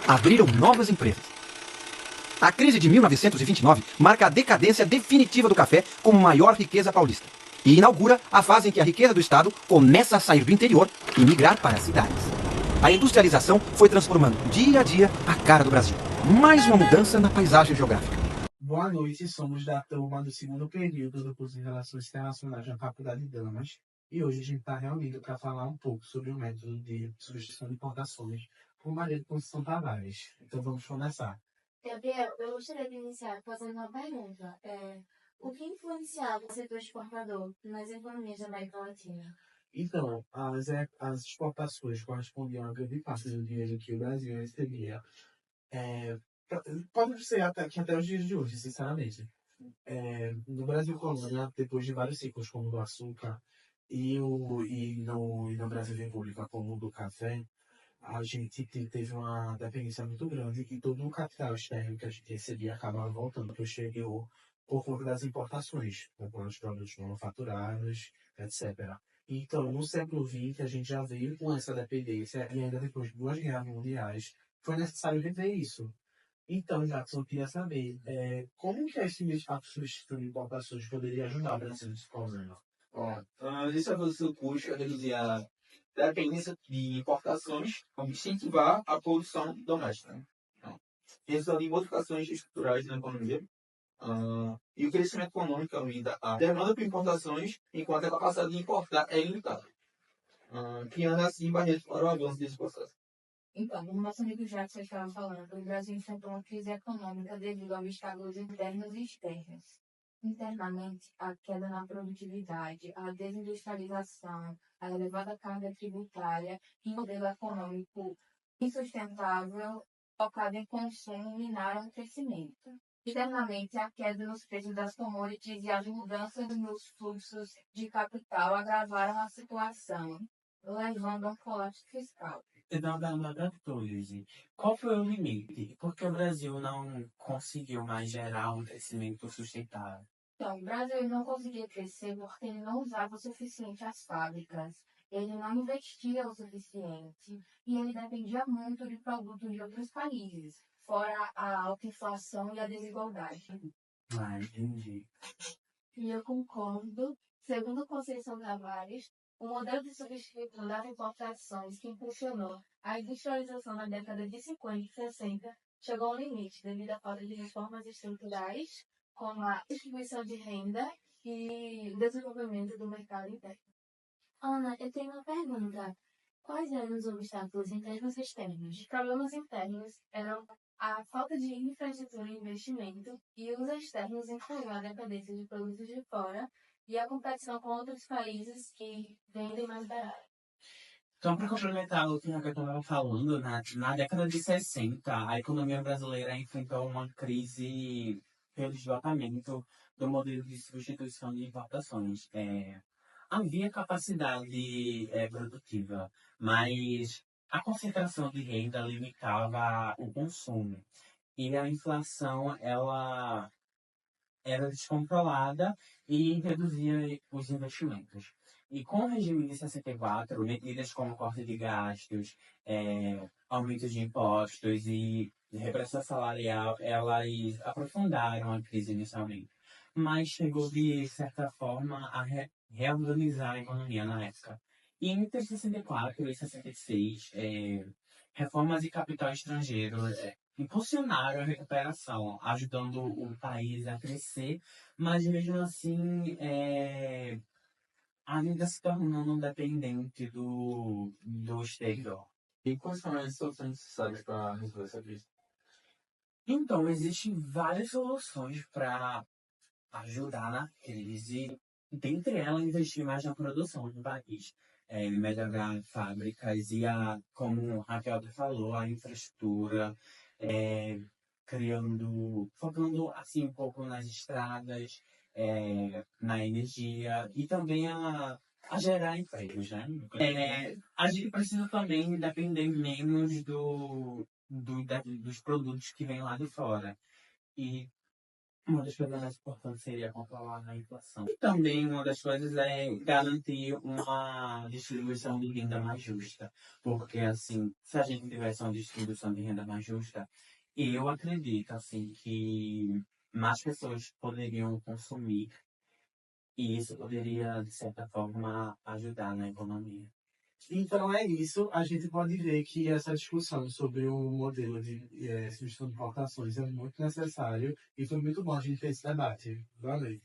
abriram novas empresas. A crise de 1929 marca a decadência definitiva do café como maior riqueza paulista e inaugura a fase em que a riqueza do Estado começa a sair do interior e migrar para as cidades. A industrialização foi transformando dia a dia a cara do Brasil. Mais uma mudança na paisagem geográfica. Boa noite, somos da turma do segundo período do curso de Relações Internacionais da Faculdade de Damas e hoje a gente está reunido para falar um pouco sobre o método de substituição de importações por Maria de Conceição Tavares. Então vamos começar. Gabriel, eu gostaria de iniciar fazendo uma pergunta. O que influenciava o setor exportador nas economias da América Latina? Então, as exportações correspondiam a grande parte do dinheiro que o Brasil recebia. Pode ser até os dias de hoje, sinceramente. No Brasil colônia, depois de vários ciclos como o do açúcar e no Brasil República como o do café, a gente teve uma dependência muito grande e todo o capital externo que a gente recebia acabava voltando para o exterior por conta das importações, comprando os produtos manufaturados, etc. Então, no século XX, a gente já veio com essa dependência e ainda depois de duas guerras mundiais, foi necessário rever isso. Então, Jackson, eu queria saber como que esse substituto de importações poderia ajudar o Brasil nesse problema? Isso é fazer o custo, reduzir a dependência de importações, incentivar a produção doméstica. Então, resultando em modificações estruturais na economia e o crescimento econômico aumenta a demanda por importações, enquanto a capacidade de importar é limitada, criando assim barreiras para o avanço desse processo. Então, como nosso amigo Jackson estava falando, o Brasil enfrentou uma crise econômica devido a obstáculos internos e externos. Internamente, a queda na produtividade, a desindustrialização, a elevada carga tributária e um modelo econômico insustentável focado em consumo minaram o crescimento. Externamente, a queda nos preços das commodities e as mudanças nos fluxos de capital agravaram a situação, levando a um colapso fiscal. Qual foi o limite? Por que o Brasil não conseguiu mais gerar um crescimento sustentável? Então, o Brasil não conseguia crescer porque ele não usava o suficiente as fábricas, ele não investia o suficiente e ele dependia muito de produtos de outros países, fora a alta inflação e a desigualdade. Entendi. E eu concordo. Segundo Conceição Tavares, o modelo de substituição das importações que impulsionou a industrialização na década de 50 e 60 chegou ao limite devido à falta de reformas estruturais, como a distribuição de renda e o desenvolvimento do mercado interno. Ana, eu tenho uma pergunta. Quais eram os obstáculos internos e externos? Os problemas internos eram a falta de infraestrutura e investimento, e os externos incluíam a dependência de produtos de fora e a competição com outros países que vendem mais barato. Então, para complementar o que eu estava falando, na década de 60, a economia brasileira enfrentou uma crise pelo esgotamento do modelo de substituição de importações. Havia capacidade produtiva, mas a concentração de renda limitava o consumo. E a inflação, ela era descontrolada e reduzia os investimentos. E com o regime de 64, medidas como corte de gastos, aumento de impostos e repressão salarial, elas aprofundaram a crise inicialmente. Mas chegou, de certa forma, a reorganizar a economia na época. E entre 64 e 66, reformas de capital estrangeiro impulsionaram a recuperação, ajudando o país a crescer, mas mesmo assim ainda se tornando dependente do exterior. E quais são as soluções necessárias para resolver essa crise? Então, existem várias soluções para ajudar na crise, dentre elas investir mais na produção do país, melhorar fábricas e, como a Raquel falou, a infraestrutura, focando assim um pouco nas estradas, na energia e também a gerar empregos, né? A gente precisa também depender menos dos produtos que vêm lá de fora. E Uma das coisas mais importantes seria controlar a inflação. E também uma das coisas é garantir uma distribuição de renda mais justa. Porque, assim, se a gente tivesse uma distribuição de renda mais justa, eu acredito, assim, que mais pessoas poderiam consumir e isso poderia, de certa forma, ajudar na economia. Então é isso, a gente pode ver que essa discussão sobre o modelo de substituição de importações é muito necessário e foi muito bom a gente ter esse debate. Valeu.